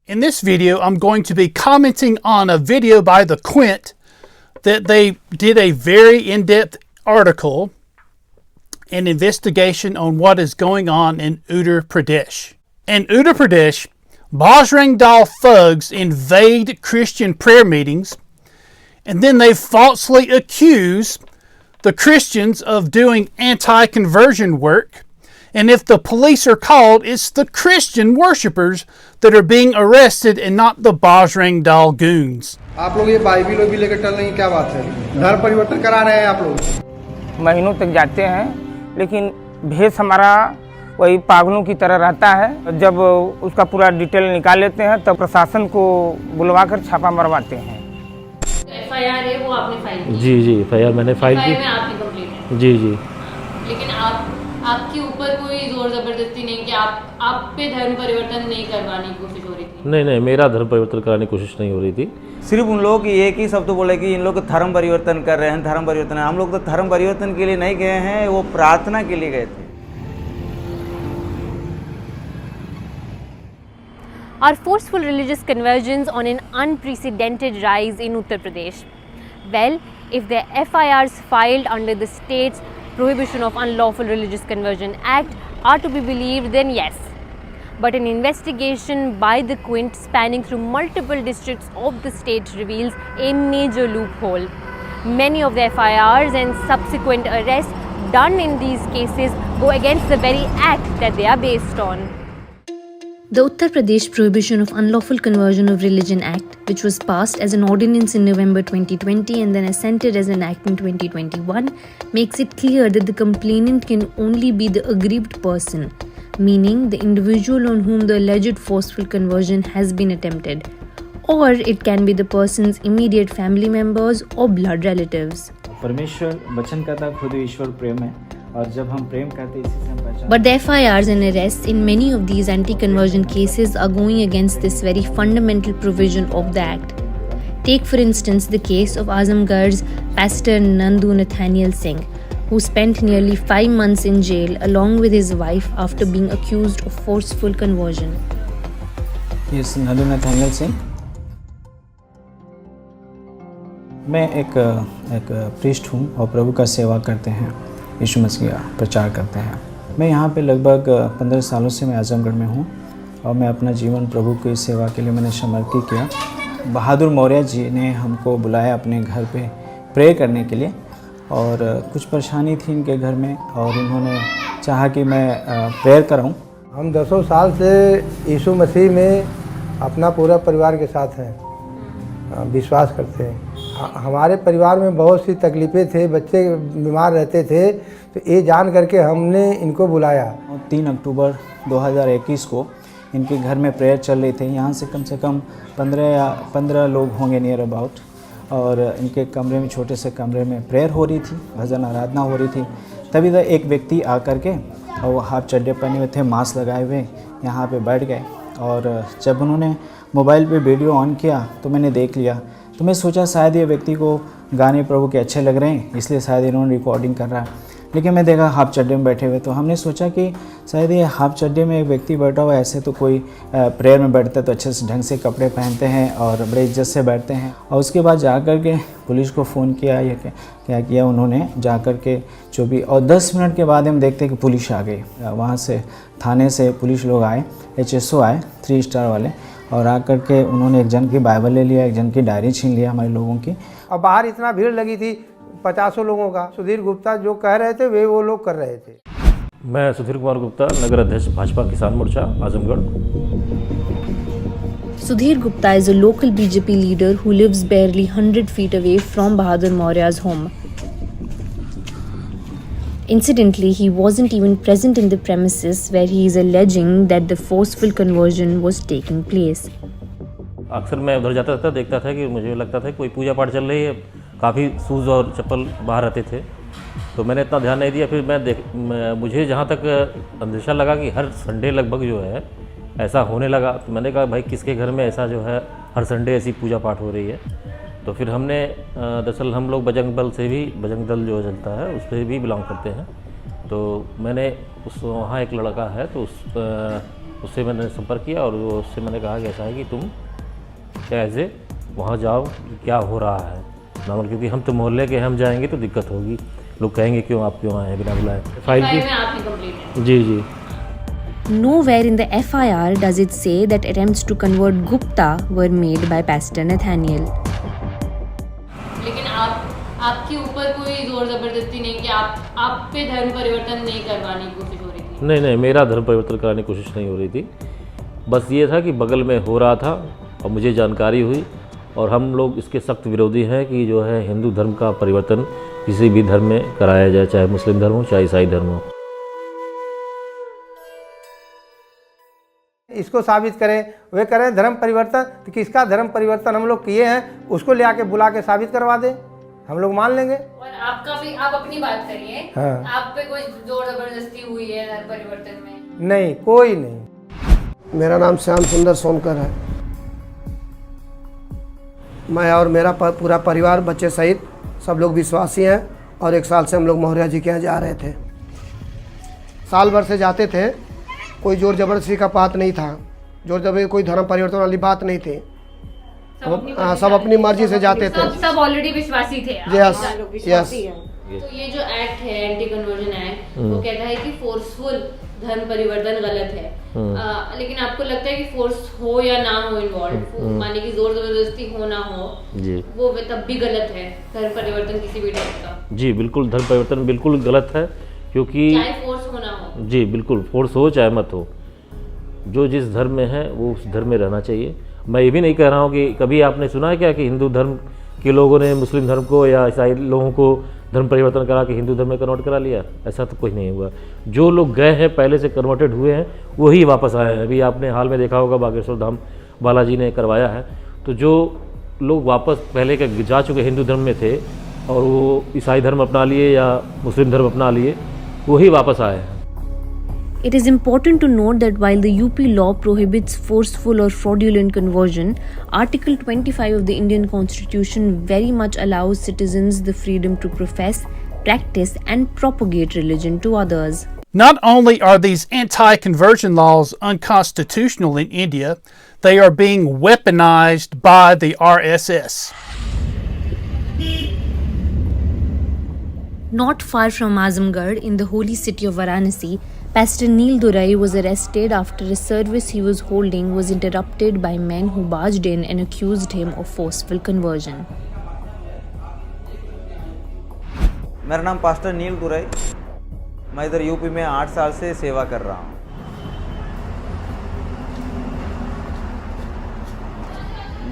In this video, I'm going to be commenting on a video by The Quint that they did a very in-depth article and investigation on what is going on in Uttar Pradesh. In Uttar Pradesh, Bajrang Dal thugs invade Christian prayer meetings, and then they falsely accuse the Christians of doing anti-conversion work. And if the police are called, it's the Christian worshippers that are being arrested and not the Bajrang Dal goons. आप लोग ये Bible भी लेकर चल रहे हैं, क्या बात है? धर्म परिवर्तन करा रहे हैं आप लोग? महीनों तक जाते हैं, लेकिन भेष हमारा वही पागलों की तरह रहता है। जब उसका पूरा डिटेल निकाल लेते हैं तब प्रशासन को बुलवाकर छापा मरवाते हैं। एफआईआर है वो आपने फाइल की? जी एफआईआर मैंने फाइल की। में आपने कंप्लीट है? जी। लेकिन आपके ऊपर कोई जोर जबरदस्ती नहीं कि आप पे धर्म परिवर्तन नहीं करवाने की कोशिश हो रही थी? नहीं, मेरा धर्म परिवर्तन कराने की कोशिश नहीं हो रही थी। सिर्फ उन लोगों की एक ही शब्द बोले कि इन लोग धर्म परिवर्तन कर रहे हैं, धर्म परिवर्तन। हम लोग तो धर्म परिवर्तन के लिए नहीं गए हैं, वो प्रार्थना के लिए गए थे। Are forceful religious conversions on an unprecedented rise in Uttar Pradesh? Well, if the FIRs filed under the state's Prohibition of Unlawful Religious Conversion Act are to be believed, then yes. But an investigation by The Quint spanning through multiple districts of the state reveals a major loophole. Many of the FIRs and subsequent arrests done in these cases go against the very act that they are based on. The Uttar Pradesh Prohibition of Unlawful Conversion of Religion Act, which was passed as an ordinance in November 2020 and then assented as an act in 2021, makes it clear that the complainant can only be the aggrieved person, meaning the individual on whom the alleged forceful conversion has been attempted, or it can be the person's immediate family members or blood relatives. परमेश्वर वचन कहता खुद ईश्वर प्रेम है और जब हम प्रेम करते इसी से हम पहचान। But the FIRs and arrests in many of these anti-conversion cases are going against this very fundamental provision of the Act. Take for instance the case of Azamgarh's Pastor Nandu Nathaniel Singh, who spent nearly 5 months in jail along with his wife after being accused of forceful conversion. Yes, Nandu Nathaniel Singh. मैं एक priest हूँ और प्रभु का सेवा करते हैं, यीशु मसीह का प्रचार करते हैं। मैं यहाँ पे लगभग 15 सालों से मैं आजमगढ़ में हूँ और मैं अपना जीवन प्रभु की सेवा के लिए मैंने समर्पित किया। बहादुर मौर्य जी ने हमको बुलाया अपने घर पे प्रे करने के लिए और कुछ परेशानी थी इनके घर में और उन्होंने चाहा कि मैं प्रेयर कराऊँ। हम 10 साल से यीशु मसीह में अपना पूरा परिवार के साथ हैं, विश्वास करते हैं। हमारे परिवार में बहुत सी तकलीफ़ें थे, बच्चे बीमार रहते थे, तो ये जान करके हमने इनको बुलाया। 3 अक्टूबर 2021 को इनके घर में प्रेयर चल रही थी। यहाँ से कम 15 लोग होंगे नियर अबाउट, और इनके कमरे में, छोटे से कमरे में प्रेयर हो रही थी, भजन आराधना हो रही थी। तभी तो एक व्यक्ति आकर के, और वो हाफ चड्डे पहने हुए थे, मास्क लगाए हुए, यहाँ पे बैठ गए। और जब उन्होंने मोबाइल पे वीडियो ऑन किया तो मैंने देख लिया, तो मैं सोचा शायद ये व्यक्ति को गाने प्रभु के अच्छे लग रहे हैं, इसलिए शायद इन्होंने रिकॉर्डिंग कर रहा है। लेकिन मैं देखा हाफ चड्डे में बैठे हुए, तो हमने सोचा कि शायद ये हाफ चड्डे में एक व्यक्ति बैठा हुआ, ऐसे तो कोई प्रेयर में बैठता है तो अच्छे से ढंग से कपड़े पहनते हैं और बड़े इज्जत से बैठते हैं। और उसके बाद जा कर के पुलिस को फ़ोन किया, या क्या किया उन्होंने, जा कर के जो भी, और 10 मिनट के बाद हम देखते हैं कि पुलिस आ गई। वहाँ से थाने से पुलिस लोग आए, HSO आए 3 स्टार वाले, और आकर के उन्होंने एक जन की बाइबल ले लिया, एक जन की डायरी छीन लिया हमारे लोगों की। अब बाहर इतना भीड़ लगी थी 50 लोगों का। सुधीर गुप्ता जो कह रहे थे वे वो लोग कर रहे थे। मैं सुधीर कुमार गुप्ता, नगर अध्यक्ष भाजपा किसान मोर्चा Azamgarh. Sudhir Gupta is a local BJP leader who lives barely 100 feet away from Bahadur Maurya's home. Incidentally, he wasn't even present in the premises where he is alleging that the forceful conversion was taking place. अक्सर मैं उधर जाता था, देखता था कि मुझे लगता था कोई पूजा पाठ चल रही है, काफ़ी शूज़ और चप्पल बाहर रहते थे, तो मैंने इतना ध्यान नहीं दिया। फिर मुझे जहाँ तक अंदेशा लगा कि हर संडे लगभग जो है ऐसा होने लगा, तो मैंने कहा भाई किसके घर में ऐसा जो है हर संडे ऐसी पूजा पाठ हो रही है। तो फिर हमने दरअसल हम लोग बजरंग दल जो चलता है उस पर भी बिलोंग करते हैं। तो मैंने वहाँ एक लड़का है, तो उससे मैंने संपर्क किया और उससे मैंने कहा कि ऐसा है कि तुम कैसे वहाँ जाओ, क्या हो रहा है नॉर्मल, क्योंकि हम तो मोहल्ले के, हम जाएंगे तो दिक्कत होगी, लोग कहेंगे क्यों आप क्यों आए हैं बिना बुलाए। फाइल की जी जी। Nowhere in the FIR does it say that attempts to convert Gupta were made by Pastor Nathaniel. लेकिन आपके ऊपर कोई जोर जबरदस्ती नहीं कि आप पे धर्म परिवर्तन नहीं करवाने की कोशिश हो रही थी? नहीं, मेरा धर्म परिवर्तन कराने की कोशिश नहीं हो रही थी। बस ये था कि बगल में हो रहा था और मुझे जानकारी हुई, और हम लोग इसके सख्त विरोधी हैं कि जो है हिंदू धर्म का परिवर्तन किसी भी धर्म में कराया जाए, चाहे मुस्लिम धर्म हो चाहे ईसाई धर्म हो। इसको साबित करें, वे करें धर्म परिवर्तन, तो किसका धर्म परिवर्तन हम लोग किए हैं उसको ले आके बुला के साबित करवा दें, हम लोग मान लेंगे। और आपका भी, आप अपनी बात करिए। हाँ। आप पे कोई जोर जबरदस्ती हुई है धर्म परिवर्तन में? नहीं, कोई नहीं। मेरा नाम श्याम सुंदर सोनकर है। मैं और मेरा पूरा परिवार, बच्चे सहित सब लोग विश्वासी हैं, और 1 साल से हम लोग मौर्या जी के यहाँ जा रहे थे। साल भर से जाते थे, कोई जोर जबरदस्ती का बात नहीं था, जोर जबरदस्ती कोई धर्म परिवर्तन वाली बात नहीं थी। सब अपनी मर्जी से जाते थे। सब ऑलरेडी विश्वासी थे। यस। तो ये जो एक्ट है, एंटी कन्वर्जन एक्ट, वो कहता है कि फोर्सफुल धर्म परिवर्तन गलत है। लेकिन आपको लगता है कि फोर्स हो या ना हो इन्वॉल्व, माने कि जोर जबरदस्ती हो ना हो, वो तब भी गलत है धर्म परिवर्तन किसी भी टाइप का? जी बिल्कुल, धर्म परिवर्तन बिल्कुल गलत है, क्योंकि चाहे फोर्स हो ना हो। जी बिल्कुल, फोर्स हो चाहे मत हो, जो जिस धर्म में है वो उस धर्म में रहना चाहिए। मैं ये भी नहीं कह रहा हूँ कि कभी आपने सुना है क्या कि हिंदू धर्म के लोगों ने मुस्लिम धर्म को या ईसाई लोगों को धर्म परिवर्तन करा के हिंदू धर्म में कन्वर्ट करा लिया? ऐसा तो कुछ नहीं हुआ। जो लोग गए हैं, पहले से कन्वर्टेड हुए हैं, वही वापस आए हैं। अभी आपने हाल में देखा होगा बागेश्वर धाम बालाजी ने करवाया है, तो जो लोग वापस पहले के जा चुके हिंदू धर्म में थे और वो ईसाई धर्म अपना लिए या मुस्लिम धर्म अपना लिए, वही वापस आए हैं। It is important to note that while the UP law prohibits forceful or fraudulent conversion, Article 25 of the Indian Constitution very much allows citizens the freedom to profess, practice, and propagate religion to others. Not only are these anti-conversion laws unconstitutional in India, they are being weaponized by the RSS. Not far from Azamgarh, in the holy city of Varanasi, Pastor Neil Durai was arrested after a service he was holding was interrupted by men who barged in and accused him of forceful conversion. मेरा नाम pastor नील दुराई, मैं इधर UP में 8 साल से सेवा कर रहा हूँ।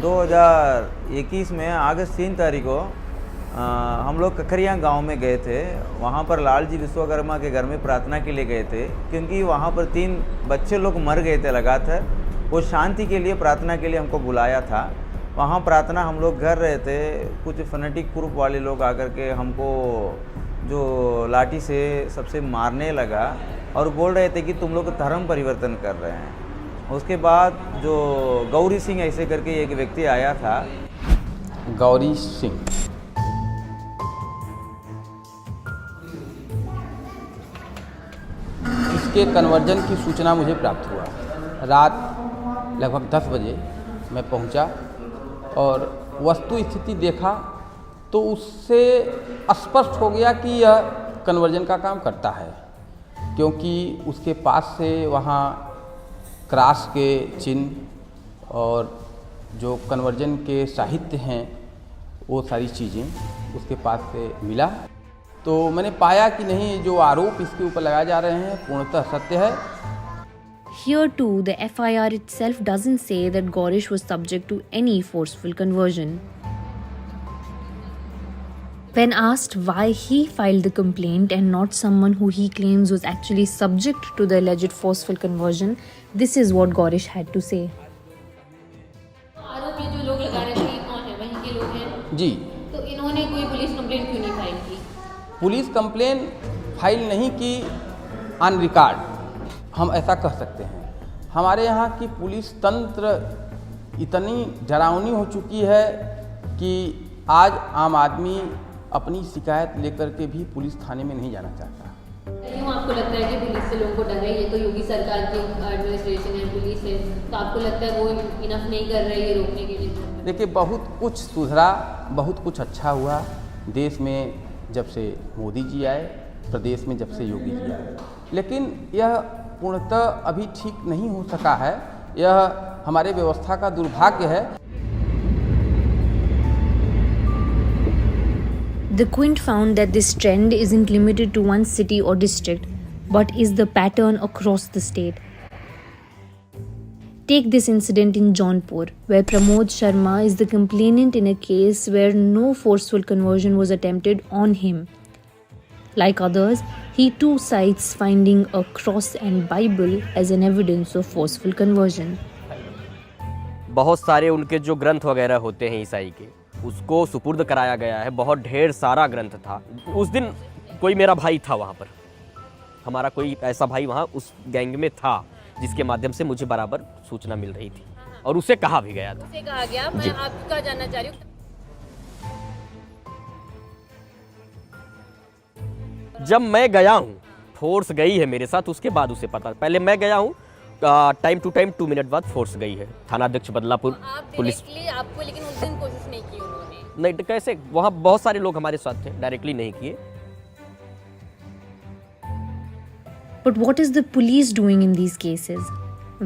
2021 में अगस्त 3 तारीख को हम लोग ककरिया गांव में गए थे। वहाँ पर लाल जी विश्वकर्मा के घर में प्रार्थना के लिए गए थे, क्योंकि वहाँ पर 3 बच्चे लोग मर गए थे लगातार। वो शांति के लिए, प्रार्थना के लिए हमको बुलाया था। वहाँ प्रार्थना हम लोग कर रहे थे, कुछ फनेटिक ग्रुप वाले लोग आकर के हमको जो लाठी से सबसे मारने लगा और बोल रहे थे कि तुम लोग धर्म परिवर्तन कर रहे हैं। उसके बाद जो गौरी सिंह ऐसे करके एक व्यक्ति आया था, गौरी सिंह, इसके कन्वर्जन की सूचना मुझे प्राप्त हुआ। रात लगभग 10 बजे मैं पहुंचा और वस्तु स्थिति देखा तो उससे स्पष्ट हो गया कि यह कन्वर्जन का काम करता है, क्योंकि उसके पास से वहाँ क्रॉस के चिन्ह और जो कन्वर्जन के साहित्य हैं वो सारी चीज़ें उसके पास से मिला। तो मैंने पाया कि नहीं, जो आरोप इसके ऊपर लगाए जा रहे हैं पूर्णतः सत्य है। Here too, the FIR itself doesn't say that Gorish was subject to any forceful conversion. When asked why he filed the complaint and not someone who he claims was actually subject to the alleged forceful conversion, this is what Gorish had to say. आरोप ये जो लोग लगा रहे थे, ये कौन है? वहीं के लोग हैं? जी। तो इन्होंने कोई पुलिस कंप्लेंट क्यों नहीं फाइल की? पुलिस कंप्लेन फाइल नहीं की ऑन रिकॉर्ड, हम ऐसा कह सकते हैं। हमारे यहाँ की पुलिस तंत्र इतनी डरावनी हो चुकी है कि आज आम आदमी अपनी शिकायत लेकर के भी पुलिस थाने में नहीं जाना चाहता। वहाँ आपको लगता है कि पुलिस से लोगों को डर है? ये तो योगी सरकार की एडमिनिस्ट्रेशन है, पुलिस है, तो आपको लगता है वो इनफ नहीं कर रही है रोकने के लिए? देखिए, बहुत कुछ सुधरा, बहुत कुछ अच्छा हुआ देश में जब से मोदी जी आए, प्रदेश में जब से योगी जी आए, लेकिन यह पूर्णतः अभी ठीक नहीं हो सका है। यह हमारे व्यवस्था का दुर्भाग्य है। The Quint found that this trend isn't limited to one city or district, but is the pattern across the state. Take this incident in Jaunpur, where Pramod Sharma is the complainant in a case where no forceful conversion was attempted on him. Like others, he too cites finding a cross and Bible as an evidence of forceful conversion. बहुत सारे उनके जो ग्रंथ वगैरह होते हैं ईसाई के, उसको सुपुर्द कराया गया है। बहुत ढेर सारा ग्रंथ था। उस दिन कोई मेरा भाई था वहाँ पर, हमारा कोई ऐसा भाई वहाँ उस गैंग में था जिसके माध्यम से मुझे बराबर सूचना मिल रही थी और उसे कहा भी गया था। उसे कहा गया, मैं आपका जानना चाह रही हूँ। जब मैं गया हूँ, फोर्स गई है मेरे साथ, उसके बाद उसे पता। पहले मैं गया हूँ, टाइम टू टाइम 2 मिनट बाद फोर्स गई है। थानाध्यक्ष बदलापुर पुलिस। आपको लेकिन उस दिन कोशिश नहीं की उन्होंने? नहीं, तो कैसे? वहाँ बहुत सारे लोग हमारे साथ थे, डायरेक्टली नहीं किए। But what is the police doing in these cases?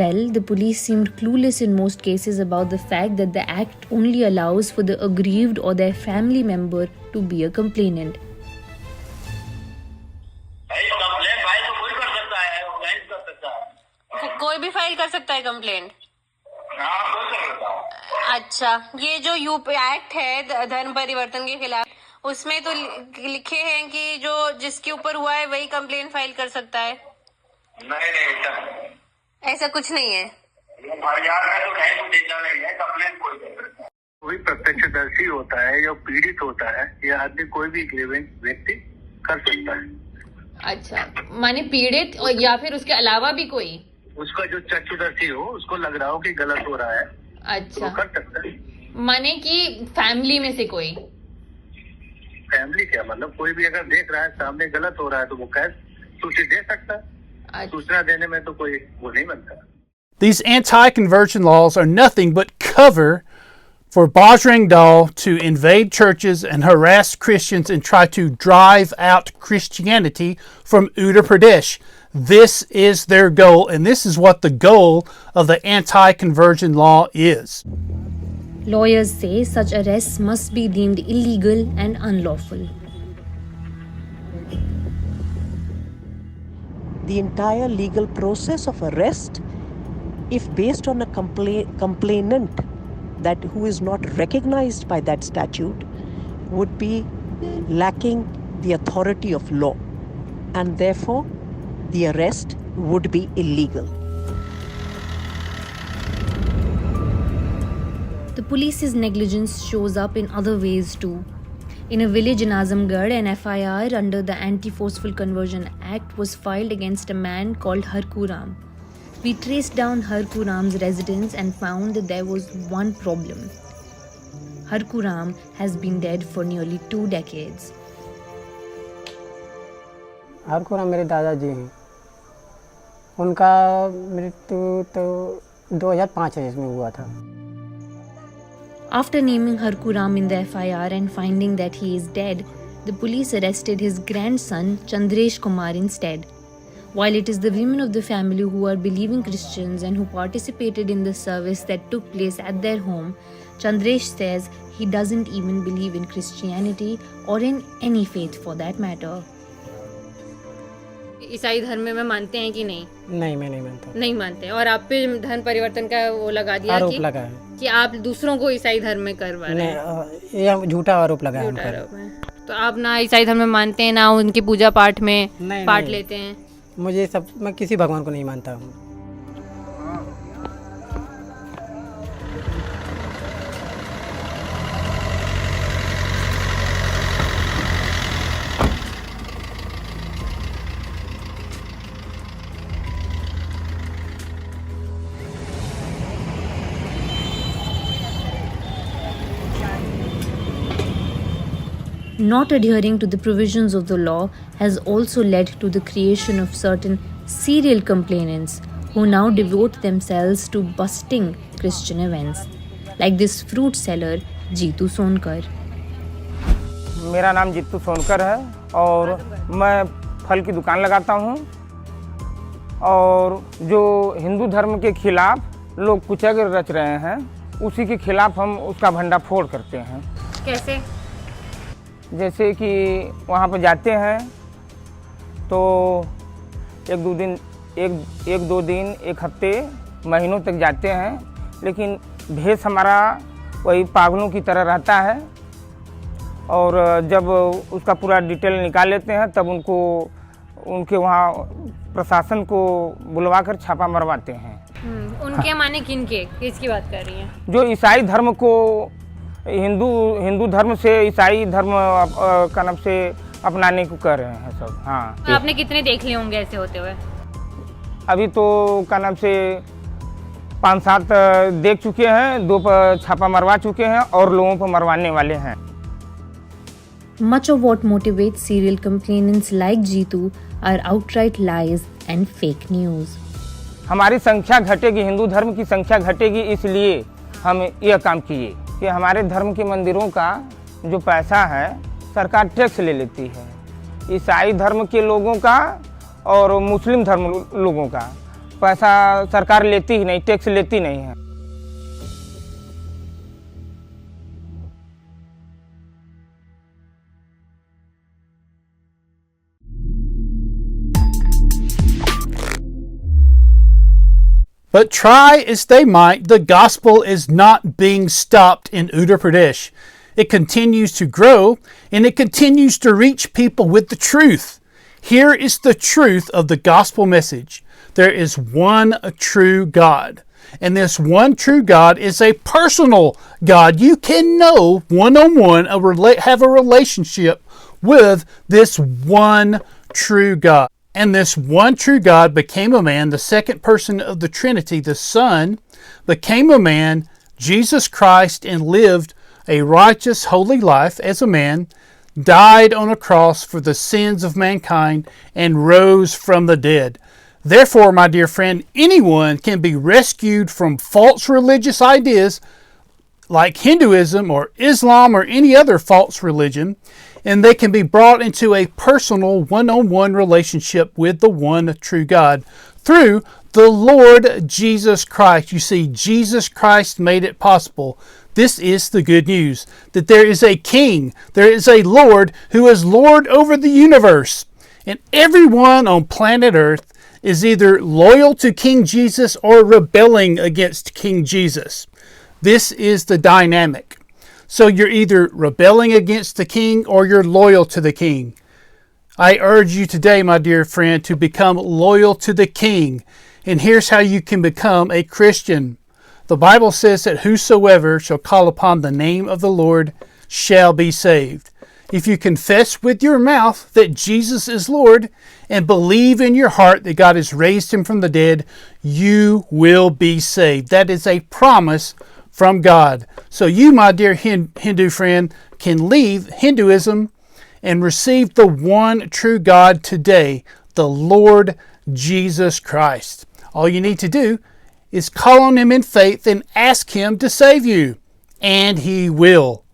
Well, the police seemed clueless in most cases about the fact that the act only allows for the aggrieved or their family member to be a complainant. कोई भी file कर सकता है complaint? अच्छा, ये जो UP act है धर्म परिवर्तन के खिलाफ, उसमें तो लिखे हैं कि जो जिसके ऊपर हुआ है वही कंप्लेंट फाइल कर सकता है। नहीं, ऐसा कुछ नहीं है। कोई प्रत्यक्षदर्शी होता है या पीड़ित होता है या आदमी, कोई भी व्यक्ति कर सकता है। अच्छा, माने पीड़ित और या फिर उसके अलावा भी कोई? उसका जो चक्षुदर्शी हो, उसको लग रहा हो कि गलत हो रहा है, अच्छा, तो कर सकता है। माने कि फैमिली में से कोई? फैमिली क्या मतलब, कोई भी अगर देख रहा है सामने गलत हो रहा है तो वो कैसे सूचना दे सकता है। सूचना देने में तो कोई वो नहीं बनता। These anti-conversion laws are nothing but cover for Bajrang Dal to invade churches and harass Christians and try to drive out Christianity from Uttar Pradesh. This is their goal, and this is what the goal of the anti-conversion law is. Lawyers say such arrests must be deemed illegal and unlawful. The entire legal process of arrest, if based on a complainant that who is not recognized by that statute, would be lacking the authority of law, and therefore the arrest would be illegal. The police's negligence shows up in other ways too. In a village in Azamgarh, an FIR under the Anti-Forceful Conversion Act was filed against a man called Harku Ram. We traced down Harku Ram's residence and found that there was one problem. Harku Ram has been dead for nearly 2 decades. हरकू Ram मेरे दादाजी हैं। उनका मृत्यु तो 2005 में हुआ था। After naming Harku Ram in the FIR and finding that he is dead, the police arrested his grandson Chandresh Kumar instead. While it is the women of the family who are believing Christians and who participated in the service that took place at their home, Chandresh says he doesn't even believe in Christianity or in any faith for that matter. ईसाई धर्म में मानते हैं कि नहीं? नहीं, मैं नहीं मानता। नहीं मानते। और आप पे धर्म परिवर्तन का वो लगा दिया आरोप लगा है कि आप दूसरों को ईसाई धर्म में करवा रहे हैं। ये झूठा आरोप लगा है। तो आप ना ईसाई धर्म में मानते हैं, ना उनकी पूजा पाठ में पार्ट लेते हैं? मुझे सब, मैं किसी भगवान को नहीं मानता हूँ। not adhering to the provisions of the law has also led to the creation of certain serial complainants who now devote themselves to busting Christian events, like this fruit seller Jitu Sonkar. मेरा नाम जीतू सोनकर है और मैं फल की दुकान लगाता हूँ और जो हिंदू धर्म के खिलाफ लोग कुचक्र रच रहे हैं उसी के खिलाफ हम उसका भंडाफोड़ करते हैं. कैसे? जैसे कि वहाँ पर जाते हैं तो एक दो दिन एक हफ्ते महीनों तक जाते हैं, लेकिन भेष हमारा वही पागलों की तरह रहता है और जब उसका पूरा डिटेल निकाल लेते हैं तब उनके वहाँ प्रशासन को बुलवा कर छापा मरवाते हैं. उनके माने किनके, किसकी बात कर रही हैं? जो ईसाई धर्म को हिंदू धर्म से ईसाई धर्म का नाम से अपनाने को कर रहे हैं सब. हाँ. तो आपने कितने देख लिए होंगे ऐसे होते हुए? अभी तो का नाम से 5-7 देख चुके हैं, 2 पर छापा मरवा चुके हैं और लोगों पर मरवाने वाले हैं. Much of what motivates serial complainants like Jeetu are outright lies and fake news. हमारी संख्या घटेगी, हिंदू धर्म की संख्या घटेगी, इसलिए हम यह काम किए कि हमारे धर्म के मंदिरों का जो पैसा है सरकार टैक्स ले लेती है. ईसाई धर्म के लोगों का और मुस्लिम धर्म लोगों का पैसा सरकार लेती ही नहीं, टैक्स लेती नहीं है. But try as they might, the gospel is not being stopped in Uttar Pradesh. It continues to grow and it continues to reach people with the truth. Here is the truth of the gospel message. There is one true God. And this one true God is a personal God. You can know one-on-one, have a relationship with this one true God. And this one true God became a man, the second person of the Trinity, the Son, became a man, Jesus Christ, and lived a righteous, holy life as a man, died on a cross for the sins of mankind, and rose from the dead. Therefore, my dear friend, anyone can be rescued from false religious ideas like Hinduism or Islam or any other false religion, and they can be brought into a personal one-on-one relationship with the one true God through the Lord Jesus Christ. You see, Jesus Christ made it possible. This is the good news, that there is a King, there is a Lord who is Lord over the universe, and everyone on planet Earth is either loyal to King Jesus or rebelling against King Jesus. This is the dynamic. So you're either rebelling against the King or you're loyal to the King. I urge you today, my dear friend, to become loyal to the King. And here's how you can become a Christian. The Bible says that whosoever shall call upon the name of the Lord shall be saved. If you confess with your mouth that Jesus is Lord and believe in your heart that God has raised him from the dead, you will be saved. That is a promise from God. So you, my dear Hindu friend, can leave Hinduism and receive the one true God today, the Lord Jesus Christ. All you need to do is call on him in faith and ask him to save you, and he will.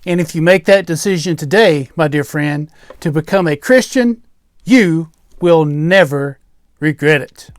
And if you make that decision today, my dear friend, to become a Christian, you will never regret it.